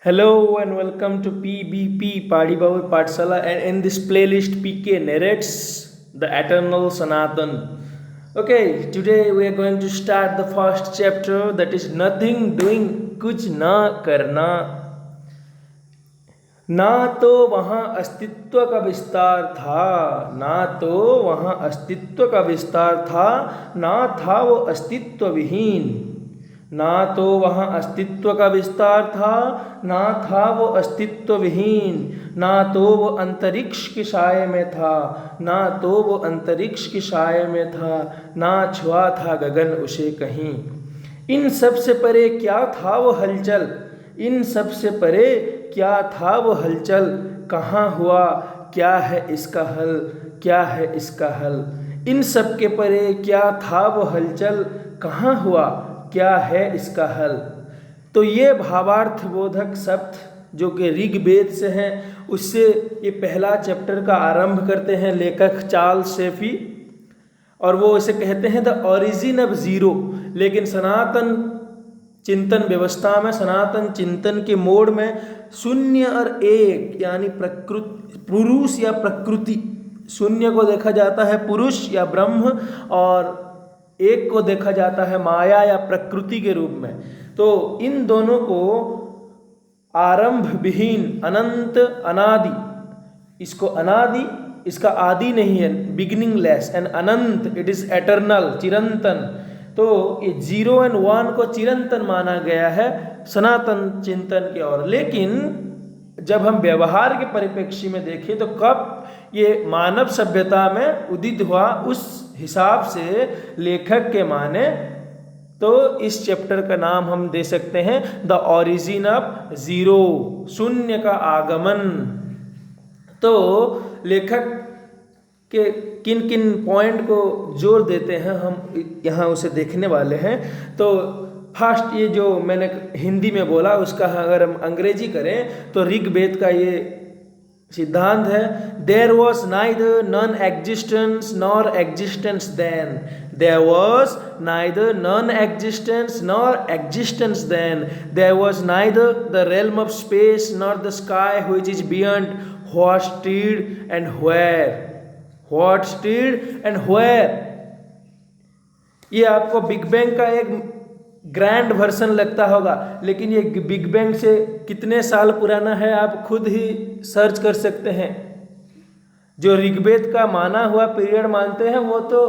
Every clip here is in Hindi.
Hello and welcome to PBP Party Power Patsala, and in this playlist PK narrates the eternal Sanatan. Okay, today we are going to start the first chapter, that is nothing doing, kuch na karna. ना तो वहाँ अस्तित्व का विस्तार था, ना तो वहाँ अस्तित्व का विस्तार था, ना था वो अस्तित्व विहीन। ना तो वहाँ अस्तित्व का विस्तार था, ना था वो अस्तित्व विहीन। ना तो वो अंतरिक्ष की साये में था, ना तो वो अंतरिक्ष की साये में था, ना छुआ था गगन उसे कहीं। इन सब से परे क्या था वो हलचल, इन सब से परे क्या था वो हलचल। कहाँ हुआ, क्या है इसका हल, क्या है इसका हल। इन सब के परे क्या था वो हलचल, कहाँ हुआ, क्या है इसका हल। तो ये भावार्थ बोधक शब्द जो कि ऋग्वेद से हैं, उससे ये पहला चैप्टर का आरंभ करते हैं लेखक चार्ल्स शेफी, और वो इसे कहते हैं द ओरिजिन ऑफ जीरो। लेकिन सनातन चिंतन व्यवस्था में, सनातन चिंतन के मोड में शून्य और एक यानी प्रकृति, पुरुष या प्रकृति, शून्य को देखा जाता है पुरुष या ब्रह्म, और एक को देखा जाता है माया या प्रकृति के रूप में। तो इन दोनों को आरंभ विहीन, अनंत, अनादि, इसको अनादि, इसका आदि नहीं है, बिगिनिंगलेस, एंड अनंत, इट इज एटर्नल, चिरंतन। तो ये 0 और 1 को चिरंतन माना गया है सनातन चिंतन की ओर। लेकिन जब हम व्यवहार के परिप्रेक्ष्य में देखें तो कब ये मानव सभ्यता में उदित हुआ, उस हिसाब से लेखक के माने तो इस चैप्टर का नाम हम दे सकते हैं द ओरिजिन ऑफ जीरो, शून्य का आगमन। तो लेखक के किन किन पॉइंट को जोर देते हैं हम यहाँ उसे देखने वाले हैं। तो फर्स्ट, ये जो मैंने हिंदी में बोला उसका अगर हम अंग्रेजी करें तो ऋग्वेद का ये सिद्धांत है, there was neither non existence nor existence then, there was neither non existence nor existence then, there was neither the realm of space nor the sky which is beyond what stirred and where, what stirred and where. ये आपको बिग बैंग का एक ग्रैंड वर्सन लगता होगा, लेकिन ये बिग बैंग से कितने साल पुराना है आप खुद ही सर्च कर सकते हैं। जो ऋग्वेद का माना हुआ पीरियड मानते हैं वो तो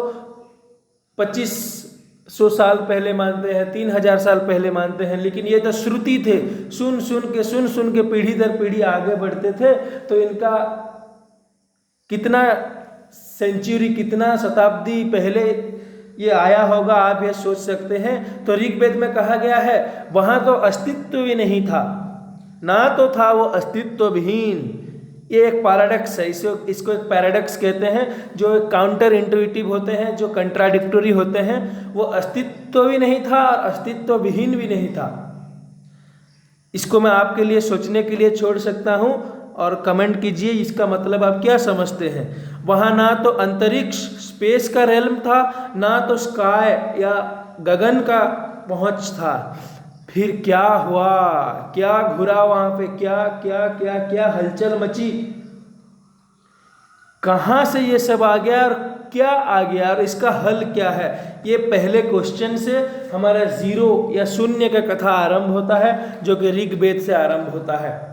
2500 साल पहले मानते हैं, 3000 साल पहले मानते हैं, लेकिन ये तो श्रुति थे, सुन सुन के पीढ़ी दर पीढ़ी आगे बढ़ते थे। तो इनका कितना सेंचुरी, कितना शताब्दी पहले ये आया होगा, आप ये सोच सकते हैं। तो ऋग्वेद में कहा गया है वहाँ तो अस्तित्व ही नहीं था, ना तो था वो अस्तित्व विहीन। ये एक पैराडॉक्स है, इसको एक पैराडॉक्स कहते हैं, जो काउंटर इंट्यूटिव होते हैं, जो कंट्राडिक्टरी होते हैं। वो अस्तित्व भी नहीं था और अस्तित्व विहीन भी नहीं था। इसको मैं आपके लिए सोचने के लिए छोड़ सकता हूँ, और कमेंट कीजिए इसका मतलब आप क्या समझते हैं। वहाँ ना तो अंतरिक्ष, स्पेस का रेल्म था, ना तो स्काई या गगन का पहुँच था। फिर क्या हुआ, क्या घुरा वहाँ पे, क्या क्या क्या क्या हलचल मची, कहाँ से ये सब आ गया और क्या आ गया और इसका हल क्या है। ये पहले क्वेश्चन से हमारा जीरो या शून्य का कथा आरंभ होता है, जो कि ऋग्वेद से आरंभ होता है।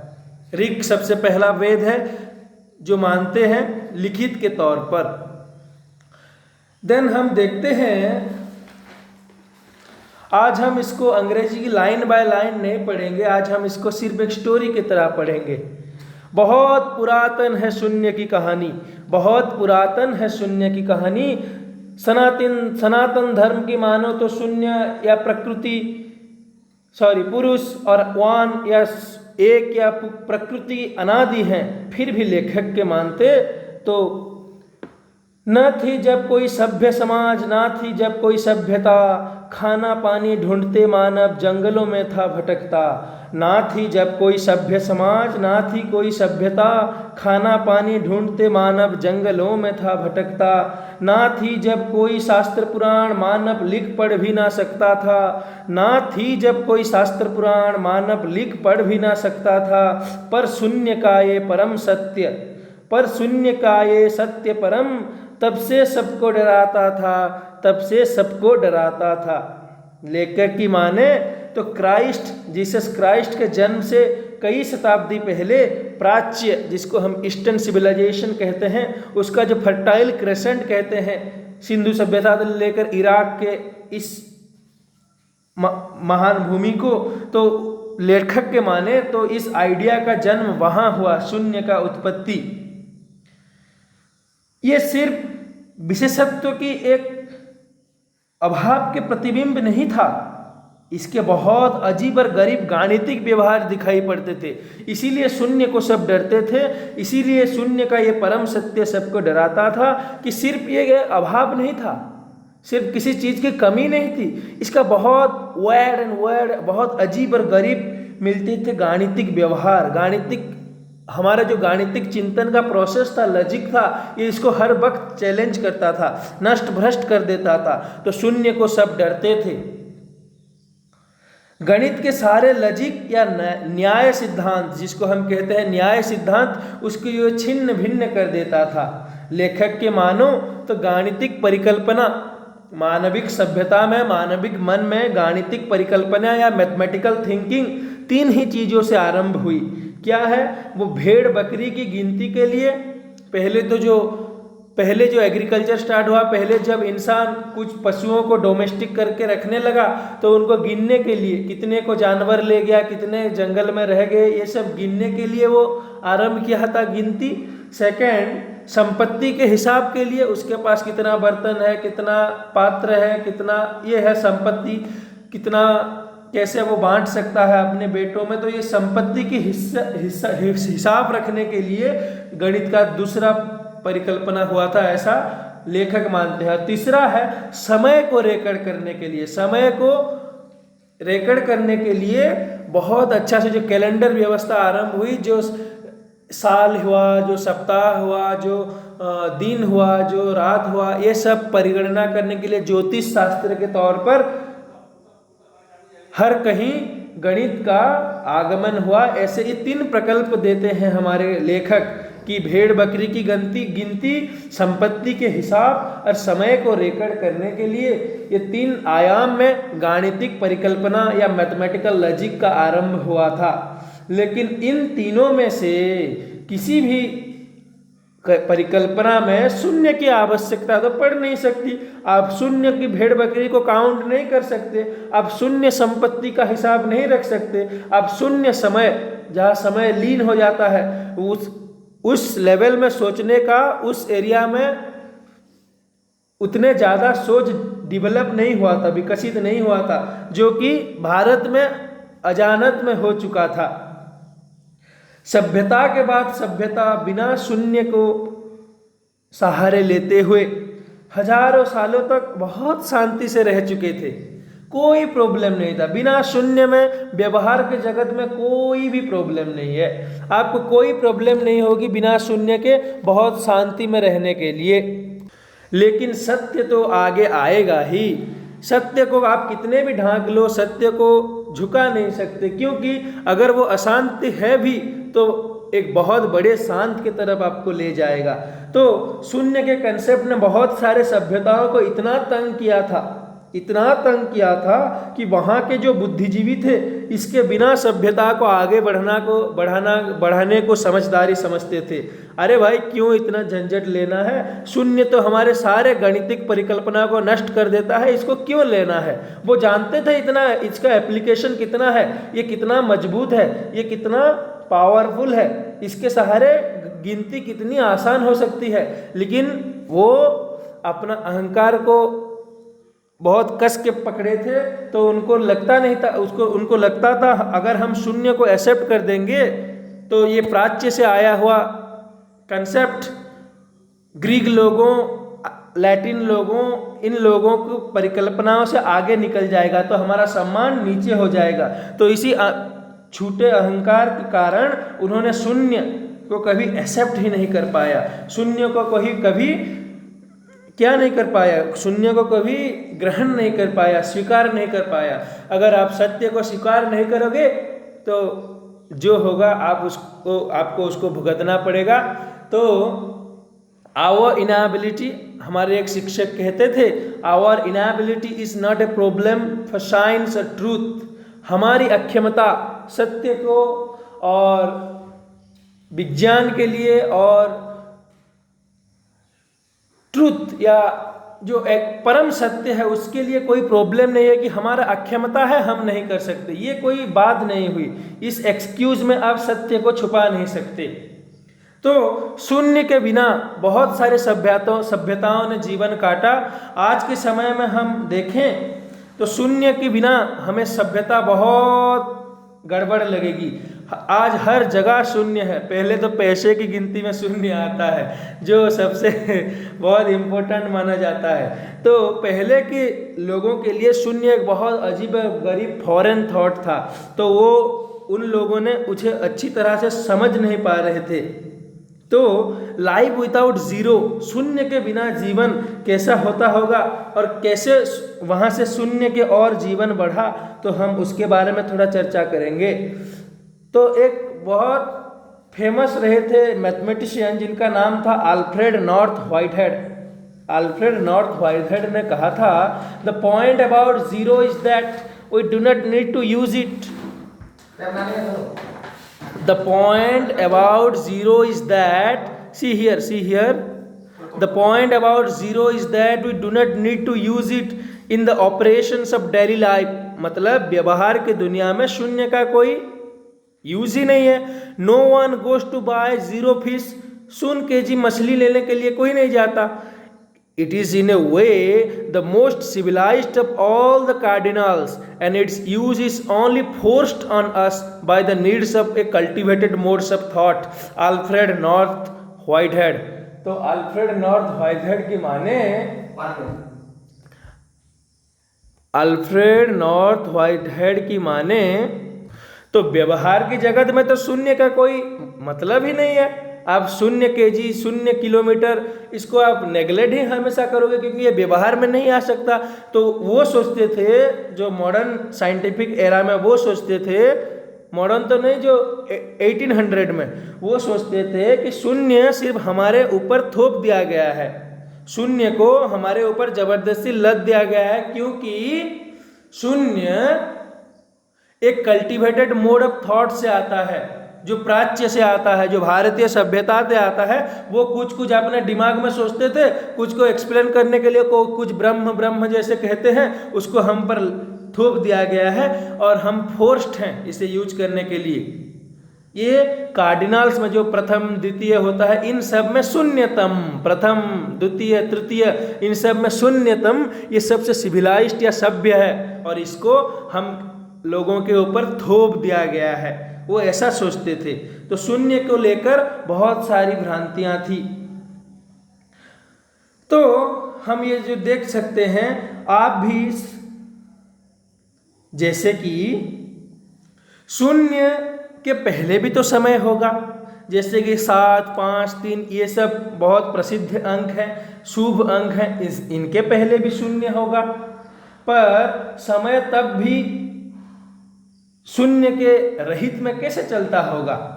ऋग सबसे पहला वेद है जो मानते हैं लिखित के तौर पर। देन हम देखते हैं, आज हम इसको अंग्रेजी की लाइन बाय लाइन नहीं पढ़ेंगे, आज हम इसको सिर्फ एक स्टोरी की तरह पढ़ेंगे। बहुत पुरातन है शून्य की कहानी, बहुत पुरातन है शून्य की कहानी। सनातन धर्म की मानो तो शून्य या प्रकृति, पुरुष और वान या एक या प्रकृति अनादि हैं। फिर भी लेखक के मानते तो न थी जब कोई सभ्य समाज, ना थी जब कोई सभ्यता, खाना पानी ढूंढते मानव जंगलों में था भटकता। ना थी जब कोई सभ्य समाज, ना थी कोई सभ्यता, खाना पानी ढूंढते मानव जंगलों में था भटकता। ना थी जब कोई शास्त्र पुराण, मानव लिख पढ़ भी ना सकता था। ना थी जब कोई शास्त्र पुराण, मानव लिख पढ़ भी ना सकता था। पर शून्य का ये परम सत्य, पर शून्य का ये सत्य परम, तब से सबको डराता था, तब से सबको डराता था। लेखक की माने तो क्राइस्ट, जीसस क्राइस्ट के जन्म से कई शताब्दी पहले प्राच्य, जिसको हम ईस्टर्न सिविलाइजेशन कहते हैं, उसका जो फर्टाइल क्रेसेंट कहते हैं, सिंधु सभ्यता से लेकर इराक के इस महान भूमि को, तो लेखक के माने तो इस आइडिया का जन्म वहाँ हुआ, शून्य का उत्पत्ति। ये सिर्फ विशेषत्व की एक अभाव के प्रतिबिंब नहीं था, इसके बहुत अजीब और गरीब गाणितिक व्यवहार दिखाई पड़ते थे। इसीलिए शून्य को सब डरते थे, इसीलिए शून्य का ये परम सत्य सबको डराता था कि सिर्फ ये अभाव नहीं था, सिर्फ किसी चीज़ की कमी नहीं थी, इसका बहुत वर्ड एंड वर्ड, बहुत अजीब और गरीब मिलते थे गाणितिक व्यवहार। गाणितिक, हमारा जो गाणितिक चिंतन का प्रोसेस था, लॉजिक था, ये इसको हर वक्त चैलेंज करता था, नष्ट भ्रष्ट कर देता था। तो शून्य को सब डरते थे। गणित के सारे लॉजिक या न्याय सिद्धांत, जिसको हम कहते हैं न्याय सिद्धांत, उसको ये छिन्न भिन्न कर देता था। लेखक के मानो तो गाणितिक परिकल्पना, मानविक सभ्यता में, मानविक मन में गाणितिक परिकल्पना या मैथमेटिकल थिंकिंग तीन ही चीज़ों से आरंभ हुई। क्या है वो? भेड़ बकरी की गिनती के लिए पहले जो एग्रीकल्चर स्टार्ट हुआ, पहले जब इंसान कुछ पशुओं को डोमेस्टिक करके रखने लगा, तो उनको गिनने के लिए कितने को जानवर ले गया, कितने जंगल में रह गए, ये सब गिनने के लिए वो आरंभ किया था गिनती। सेकंड, संपत्ति के हिसाब के लिए, उसके पास कितना बर्तन है, कितना पात्र है, कितना ये है संपत्ति, कितना कैसे वो बांट सकता है अपने बेटों में। तो ये संपत्ति की हिसाब रखने के लिए गणित का दूसरा परिकल्पना हुआ था, ऐसा लेखक मानते हैं। तीसरा है समय को रिकॉर्ड करने के लिए, समय को रिकॉर्ड करने के लिए बहुत अच्छा से जो कैलेंडर व्यवस्था आरंभ हुई, जो साल हुआ, जो सप्ताह हुआ, जो दिन हुआ, जो रात हुआ, ये सब परिगणना करने के लिए ज्योतिष शास्त्र के तौर पर हर कहीं गणित का आगमन हुआ। ऐसे ये तीन प्रकल्प देते हैं हमारे लेखक कि भेड़ बकरी की गिनती, संपत्ति के हिसाब और समय को रिकॉर्ड करने के लिए ये तीन आयाम में गाणितिक परिकल्पना या मैथमेटिकल लॉजिक का आरंभ हुआ था। लेकिन इन तीनों में से किसी भी परिकल्पना में शून्य की आवश्यकता तो पड़ नहीं सकती। आप शून्य की भेड़ बकरी को काउंट नहीं कर सकते, आप शून्य संपत्ति का हिसाब नहीं रख सकते, आप शून्य समय, जहाँ समय लीन हो जाता है, उस लेवल में सोचने का, उस एरिया में उतने ज़्यादा सोच डेवलप नहीं हुआ था, विकसित नहीं हुआ था, जो कि भारत में अजानत में हो चुका था। सभ्यता के बाद सभ्यता बिना शून्य को सहारे लेते हुए हजारों सालों तक बहुत शांति से रह चुके थे, कोई प्रॉब्लम नहीं था। बिना शून्य में व्यवहार के जगत में कोई भी प्रॉब्लम नहीं है, आपको कोई प्रॉब्लम नहीं होगी बिना शून्य के बहुत शांति में रहने के लिए। लेकिन सत्य तो आगे आएगा ही, सत्य को आप कितने भी ढांक लो, सत्य को झुका नहीं सकते, क्योंकि अगर वो अशांति है भी तो एक बहुत बड़े शांत की तरफ आपको ले जाएगा। तो शून्य के कंसेप्ट ने बहुत सारे सभ्यताओं को इतना तंग किया था कि वहाँ के जो बुद्धिजीवी थे इसके बिना सभ्यता को आगे बढ़ाने को समझदारी समझते थे। अरे भाई क्यों इतना झंझट लेना है, शून्य तो हमारे सारे गणितिक परिकल्पना को नष्ट कर देता है, इसको क्यों लेना है। वो जानते थे इतना, इसका एप्लीकेशन कितना है, ये कितना मजबूत है, ये कितना पावरफुल है, इसके सहारे गिनती कितनी आसान हो सकती है। लेकिन वो अपना अहंकार को बहुत कस के पकड़े थे, तो उनको लगता नहीं था, उनको लगता था अगर हम शून्य को एक्सेप्ट कर देंगे तो ये प्राच्य से आया हुआ कंसेप्ट ग्रीक लोगों लैटिन लोगों इन लोगों की परिकल्पनाओं से आगे निकल जाएगा तो हमारा सम्मान नीचे हो जाएगा। तो इसी छूटे अहंकार के कारण उन्होंने शून्य को कभी एक्सेप्ट ही नहीं कर पाया, शून्य को कभी क्या नहीं कर पाया, शून्य को कभी ग्रहण नहीं कर पाया, स्वीकार नहीं कर पाया। अगर आप सत्य को स्वीकार नहीं करोगे तो जो होगा आपको उसको भुगतना पड़ेगा। तो आवर इनएबिलिटी, हमारे एक शिक्षक कहते थे, our inability is not a problem for science और ट्रूथ। हमारी अक्षमता सत्य को और विज्ञान के लिए और ट्रुथ या जो एक परम सत्य है उसके लिए कोई प्रॉब्लम नहीं है कि हमारा अक्षमता है, हम नहीं कर सकते, ये कोई बात नहीं हुई। इस एक्सक्यूज में आप सत्य को छुपा नहीं सकते। तो शून्य के बिना बहुत सारे सभ्यताओं ने जीवन काटा। आज के समय में हम देखें तो शून्य के बिना हमें सभ्यता बहुत गड़बड़ लगेगी। आज हर जगह शून्य है। पहले तो पैसे की गिनती में शून्य आता है जो सबसे बहुत इम्पोर्टेंट माना जाता है। तो पहले के लोगों के लिए शून्य एक बहुत अजीब गरीब फॉरेन थॉट था, तो वो उन लोगों ने उसे अच्छी तरह से समझ नहीं पा रहे थे। तो लाइफ विदाउट जीरो, शून्य के बिना जीवन कैसा होता होगा और कैसे वहाँ से शून्य के और जीवन बढ़ा, तो हम उसके बारे में थोड़ा चर्चा करेंगे। तो एक बहुत फेमस रहे थे मैथमेटिशियन जिनका नाम था Alfred North Whitehead. Alfred North Whitehead ने कहा था, the point about zero is that we do not need to use it. The point about zero is that, see here, the point about zero is that we do not need to use it in the operations of daily life। मतलब व्यवहार के दुनिया में शून्य का कोई यूज ही नहीं है। No one goes to buy zero fish, 0 kg मछली लेने के लिए कोई नहीं जाता। It is in a way the most civilized of all the cardinals, and its use is only forced on us by the needs of a cultivated modes of thought। Alfred North whitehead. तो अल्फ्रेड नॉर्थ व्हाइटहेड की माने, अल्फ्रेड नॉर्थ व्हाइटहेड की माने तो व्यवहार की जगत में तो शून्य का कोई मतलब ही नहीं है। आप 0 kg 0 किलोमीटर इसको आप नेगलेक्ट ही हमेशा करोगे क्योंकि ये व्यवहार में नहीं आ सकता। तो वो सोचते थे, जो मॉडर्न साइंटिफिक एरा में वो सोचते थे, मॉडर्न तो नहीं, जो 1800 में वो सोचते थे कि शून्य सिर्फ हमारे ऊपर थोप दिया गया है, शून्य को हमारे ऊपर जबरदस्ती लद दिया गया है, क्योंकि शून्य एक कल्टिवेटेड मोड ऑफ थॉट से आता है, जो प्राच्य से आता है, जो भारतीय सभ्यता से आता है। वो कुछ अपने दिमाग में सोचते थे, कुछ को एक्सप्लेन करने के लिए कुछ ब्रह्म जैसे कहते हैं, उसको हम पर थोप दिया गया है और हम फोर्स्ड हैं इसे यूज करने के लिए। ये कार्डिनल्स में जो प्रथम द्वितीय होता है, इन सब में शून्यतम, प्रथम द्वितीय तृतीय, इन सब में शून्यतम ये सबसे सिविलाइज्ड या सभ्य है और इसको हम लोगों के ऊपर थोप दिया गया है। वो ऐसा सोचते थे। तो शून्य को लेकर बहुत सारी भ्रांतियां थी। तो हम ये जो देख सकते हैं, आप भी जैसे कि शून्य के पहले भी तो समय होगा, जैसे कि 7, 5, 3 ये सब बहुत प्रसिद्ध अंक हैं, शुभ अंक हैं, इनके पहले भी शून्य होगा। पर समय तब भी शून्य के रहित में कैसे चलता होगा?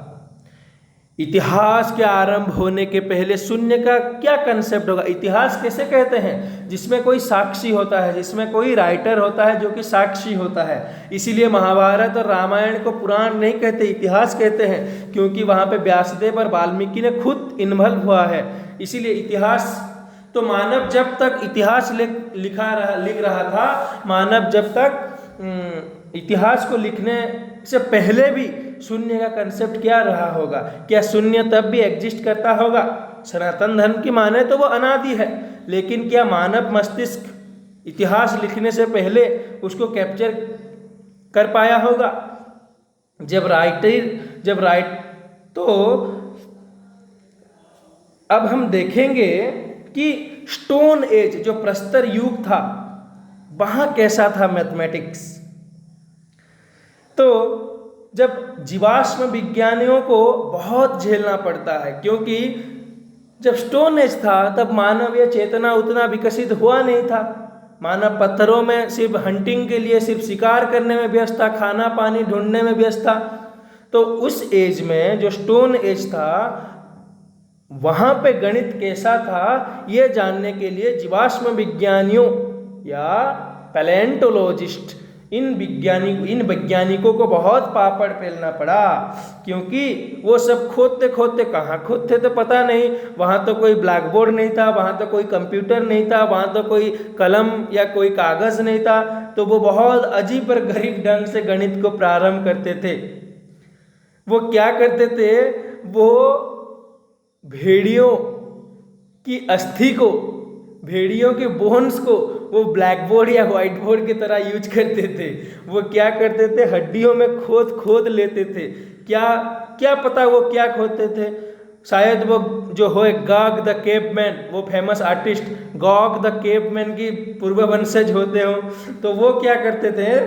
इतिहास के आरंभ होने के पहले शून्य का क्या कंसेप्ट होगा? इतिहास कैसे कहते हैं? जिसमें कोई साक्षी होता है, जिसमें कोई राइटर होता है जो कि साक्षी होता है। इसीलिए महाभारत और रामायण को पुराण नहीं कहते, इतिहास कहते हैं, क्योंकि वहाँ पे व्यासदेव और वाल्मीकि ने खुद इन्वॉल्व हुआ है। इसीलिए इतिहास। तो मानव जब तक इतिहास लिख रहा था, मानव जब तक इतिहास को लिखने से पहले भी शून्य का कंसेप्ट क्या रहा होगा? क्या शून्य तब भी एग्जिस्ट करता होगा? सनातन धर्म की माने तो वो अनादि है, लेकिन क्या मानव मस्तिष्क इतिहास लिखने से पहले उसको कैप्चर कर पाया होगा? तो अब हम देखेंगे कि स्टोन एज जो प्रस्तर युग था वहां कैसा था मैथमेटिक्स। तो जब जीवाश्म विज्ञानियों को बहुत झेलना पड़ता है, क्योंकि जब स्टोन एज था तब मानवीय चेतना उतना विकसित हुआ नहीं था। मानव पत्थरों में सिर्फ हंटिंग के लिए, सिर्फ शिकार करने में व्यस्त था, खाना पानी ढूंढने में व्यस्त था। तो उस एज में जो स्टोन एज था वहाँ पे गणित कैसा था ये जानने के लिए जीवाश्म विज्ञानियों या पैलेंटोलॉजिस्ट इन वैज्ञानिकों को बहुत पापड़ पेलना पड़ा, क्योंकि वो सब खोदते खोदते कहाँ खोदते तो पता नहीं। वहाँ तो कोई ब्लैक बोर्ड नहीं था, वहाँ तो कोई कंप्यूटर नहीं था, वहाँ तो कोई कलम या कोई कागज़ नहीं था। तो वो बहुत अजीब और गरीब ढंग से गणित को प्रारंभ करते थे। वो क्या करते थे, वो भेड़ियों की अस्थि को, भेड़ियों के बोन्स को वो ब्लैक बोर्ड या व्हाइट बोर्ड की तरह यूज करते थे। वो क्या करते थे, हड्डियों में खोद लेते थे। क्या पता वो क्या खोदते थे। शायद वो जो हो गॉग द केवमैन, वो famous artist Gogh the caveman की पूर्व वंशज होते हो। तो वो क्या करते थे,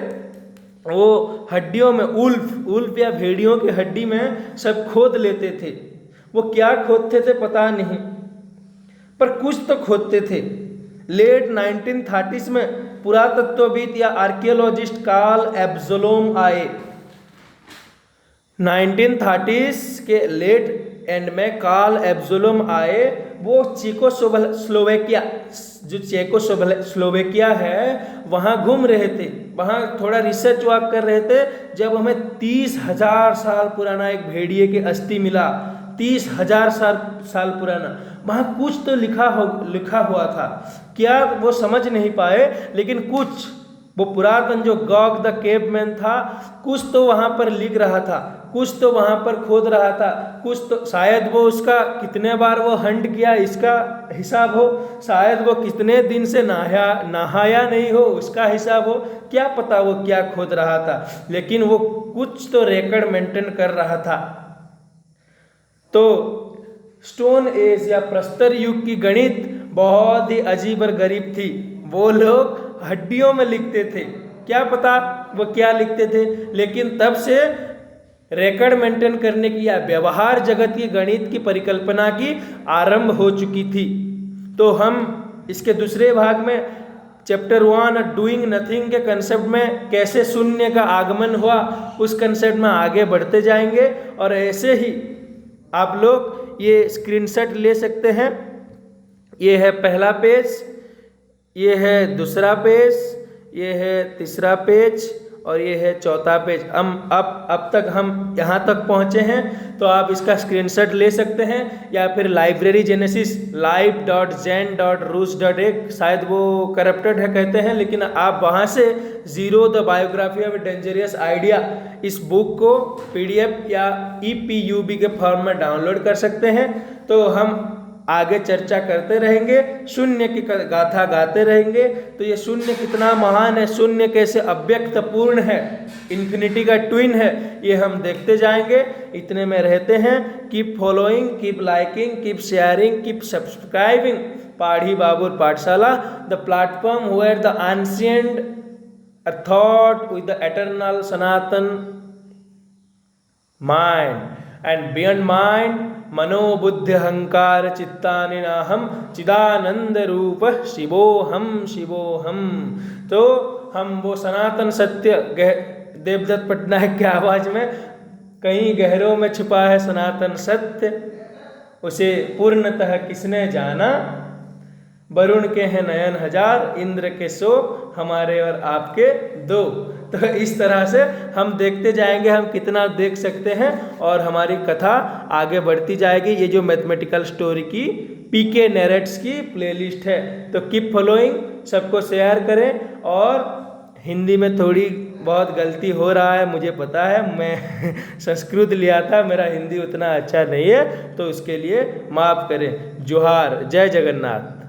वो हड्डियों में उल्फ या भेड़ियों की हड्डी में सब खोद लेते थे। वो क्या खोदते थे पता नहीं, पर कुछ तो खोदते थे। लेट 1930s में पुरातत्वविद या आर्कियोलॉजिस्ट कार्ल एब्सोलोम आए। 1930s के लेट एंड में कार्ल एब्सोलोम आए। वो चेकोस्लोवेकिया है वहाँ घूम रहे थे, वहाँ थोड़ा रिसर्च वर्क कर रहे थे, जब हमें 30,000 साल पुराना एक भेड़िए के अस्थि मिला। 30,000 साल पुराना। वहाँ कुछ तो लिखा हुआ था, क्या वो समझ नहीं पाए, लेकिन कुछ वो पुरातन जो गॉग द केवमैन था कुछ तो वहाँ पर लिख रहा था, कुछ तो वहाँ पर खोद रहा था, कुछ तो शायद वो उसका कितने बार वो हंट किया इसका हिसाब हो, शायद वो कितने दिन से नहाया नहीं हो उसका हिसाब हो, क्या पता वो क्या खोद रहा था, लेकिन वो कुछ तो रिकॉर्ड मेंटेन कर रहा था। तो स्टोन एज या प्रस्तर युग की गणित बहुत ही अजीब और गरीब थी। वो लोग हड्डियों में लिखते थे, क्या पता वो क्या लिखते थे, लेकिन तब से रिकॉर्ड मेंटेन करने की या व्यवहार जगत की गणित की परिकल्पना की आरंभ हो चुकी थी। तो हम इसके दूसरे भाग में चैप्टर 1 डूइंग नथिंग के कंसेप्ट में कैसे शून्य का आगमन हुआ उस कंसेप्ट में आगे बढ़ते जाएंगे। और ऐसे ही आप लोग ये स्क्रीनशॉट ले सकते हैं। ये है पहला पेज, ये है दूसरा पेज, ये है तीसरा पेज और ये है चौथा पेज। हम अब तक हम यहाँ तक पहुँचे हैं, तो आप इसका स्क्रीनशॉट ले सकते हैं या फिर लाइब्रेरी जेनेसिस live.zen.rus.org, शायद वो करप्टेड है कहते हैं, लेकिन आप वहाँ से zero the biography of dangerous idea इस बुक को PDF या EPUB के फॉर्म में डाउनलोड कर सकते हैं। तो हम आगे चर्चा करते रहेंगे, शून्य की गाथा गाते रहेंगे। तो ये शून्य कितना महान है, शून्य कैसे अव्यक्तपूर्ण है, इन्फिनिटी का ट्विन है, ये हम देखते जाएंगे। इतने में रहते हैं। Keep following, keep liking, keep sharing, keep subscribing पाढ़ी बाबुर पाठशाला, the platform where the ancient thought with the eternal Sanatan mind and beyond mind मनोबुद्धि अहंकार चित्तानि नाहम चिदानंद रूप शिवोहम शिवोहम। तो हम वो सनातन सत्य देवदत्त पटनायक के आवाज में, कहीं गहरों में छुपा है सनातन सत्य, उसे पूर्णतः किसने जाना। वरुण के हैं नयन हजार, इंद्र के 100, हमारे और आपके 2। तो इस तरह से हम देखते जाएंगे हम कितना देख सकते हैं और हमारी कथा आगे बढ़ती जाएगी। ये जो मैथमेटिकल स्टोरी की PK नैरेट्स की प्लेलिस्ट है। तो कीप फॉलोइंग, सबको शेयर करें। और हिंदी में थोड़ी बहुत गलती हो रहा है, मुझे पता है, मैं संस्कृत लिया था, मेरा हिंदी उतना अच्छा नहीं है, तो उसके लिए माफ़ करें। जोहार, जय जगन्नाथ।